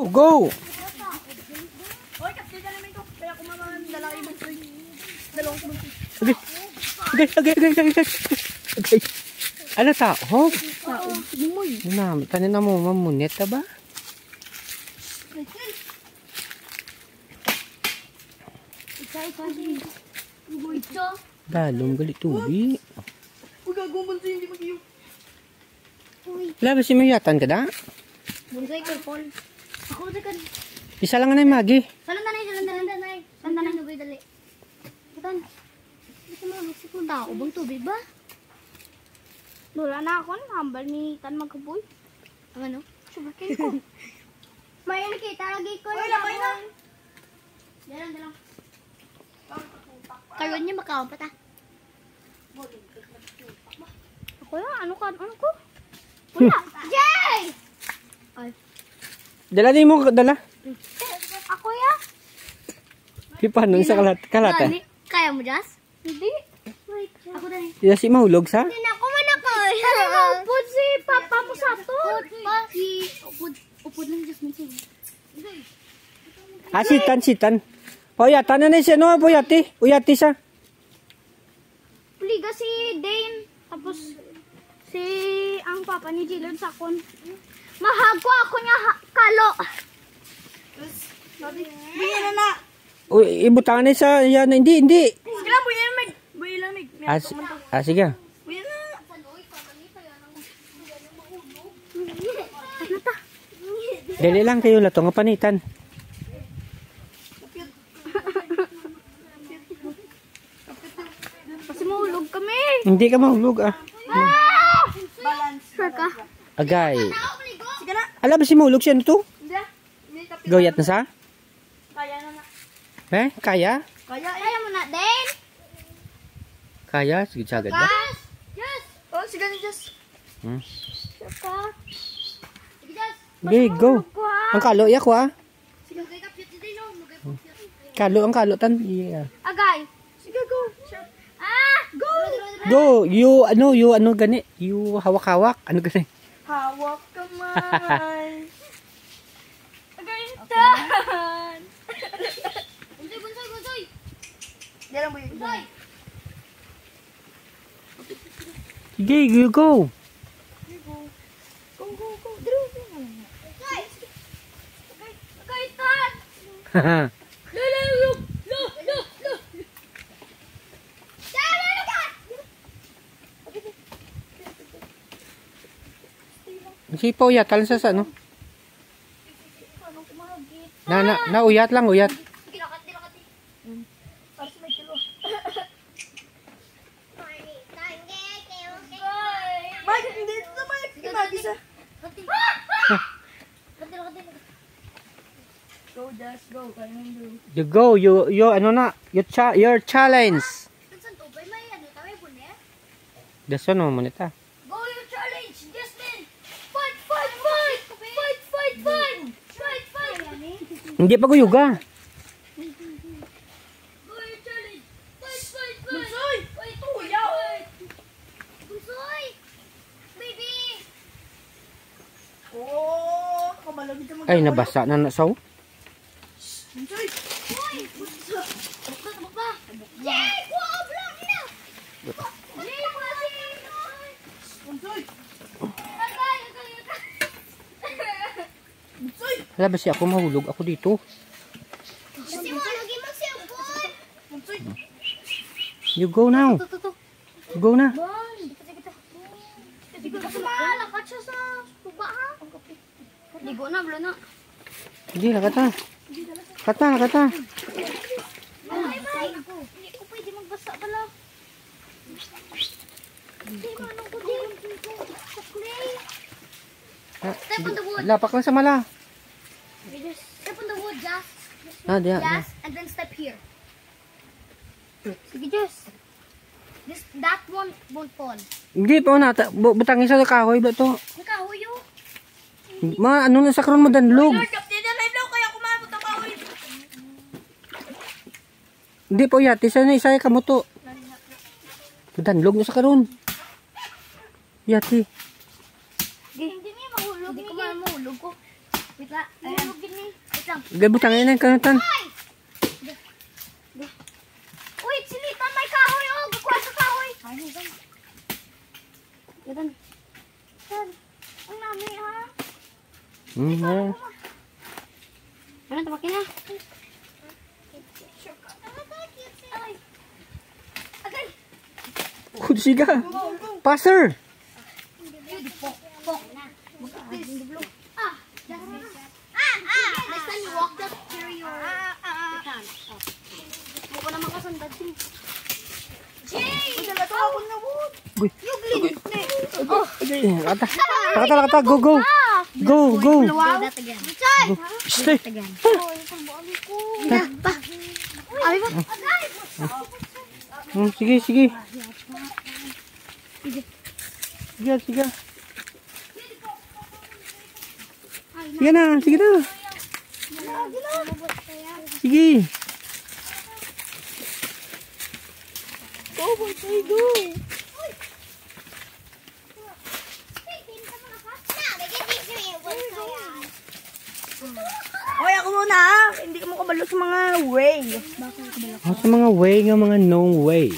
Go! Oy, kapit ka namin ko. Kaya kumaman dalawang ibang soy. Dalawang ibang soy. Okay. Ano ta? Hop. Mumoy. Tanin na mo mamunit ba? Dalong gali tubi. Uy, gagawin soy hindi mag-iyo. Labas si mayatan ka da? Bunsay ko, Paul. Ako sa kan. Isa lang na yung magi. Salan tanay, Salan tanay na dali. Butan. Ito mo, Mexico daw. Ubang tubig ba? Lula na ako, hambal ni Tan magkaboy. Ang ano? Subakin ko. May nakita lagi ko. Uy, labay na. Dalang. Karoon niya makaon pa ta. Ako ya, ano ko? Wala. Jay! Ay. Dala din mo, dala. Ako ya. Di pa nun sa kalata. Kaya mo, Jas? Hindi. Ako dali. Di si mahulog sa? Hindi na ako manakay. Ano mo, upod si Papa mo sa to. Upod lang, Jas. Ah, sitan. Puyatan na siya, no? Puyati siya. Puliga si Dane. Tapos, si ang papa ni Jilon sa kon. Mahagwa ako niya kalo. Buyan na. Uy, ibutangan na siya. Yan, hindi. Sige lang, buyan lang. Sige. Buyan na. Dali lang kayo lato nga panitan. Kasi mahulog kami. Hindi ka mahulog Balance. Sure ka? Agay. Sige na. Alam ba si mahulog siya nito? Hindi. Gawiyat na sa? Kaya na. Kaya? Kaya mo na, Dane. Kaya? Sige, sagad ba? Yes. Oh, sige na, Jess. Sure ka? Sige, Jess. Okay, go. Ang kalo, iyak ko Sige, kapit si Dane. Kalo, ang kalo, tan. Yeah. Agay. Sige, go. Sure. Go. Go, you gani, you hawak-hawak, ano gani? Hawak kamay. Agay, tan. Bunsoy. Dalang mo yun. Bunsoy. Sige, you go. Go. Agay, tan. Look. Sipa uyat, talan sa ano? Uyat lang, uyat. Sige, lakat. Para sa may kilo. Mike, hindi ito, Mike. Imagisa. Go, just go. You go, your challenge. That's one mo nita. Go your challenge, Justin. Fight. Hindi pa guyuga. Go your challenge. Fight. Bunsoy. Tuyaw. Bunsoy. Baby. Oh, kamalagid ka Ay, nabasa na nasaw. Bunsoy. Hoy. Baka. Yay! Wow, vlog na. Yay, Bunsoy. Agay. Bunsoy. Wala ba siya ako mahulog? Ako dito. Kasi mahulogin mo siya, boy. Bunsoy. You go now. Go na. Hindi ko malakat siya sa tuba, ha? Ligo na, blo na. Hindi, nakata. Nakata. Ay, hindi ko pwede magbasa pala. Hindi mo anong ko din. Sa clay. Step on the wood. Lapak lang sa mala. Step on the wood, Jas. Diyan. Jas, and then step here. Sige, Jas. That one won't fall. Hindi pa nata. Butangin sa kahoy ba to? Nakahuyo. Ano na sa karon mo danlog. Lord, kapatid na live daw kaya kumabot ang kahoy. Hindi po yati sa isa ka mo to. Danlog na sa karon. Yati. Hindi niya mahulog. Hindi ko mahulog ko. Wait lang. Ayun. Wait lang. Gabutang yan ang kanutan. Uy, silitan may kahoy. Oh, gakuha sa kahoy. Ay, ganun. Sir, ang nami ha. Ano, tapakin na. Ay. Agay. Siga. Passer. Next time you walk that carry your hand. Mukha naman kasandad din. Jay! Wala to ako na wood. Uy. Yugli. Kata. Go, go. Go, go. That again. Jay! Stay. Again. Oh, isang buwan ko. Pa. Ay, ba? Agay! Sige. Sige. Sige na. Sige. Oh, what do I do? Hoy, ako muna ha. Hindi ka mo kabalo sa mga way. Sa mga way nga mga no way.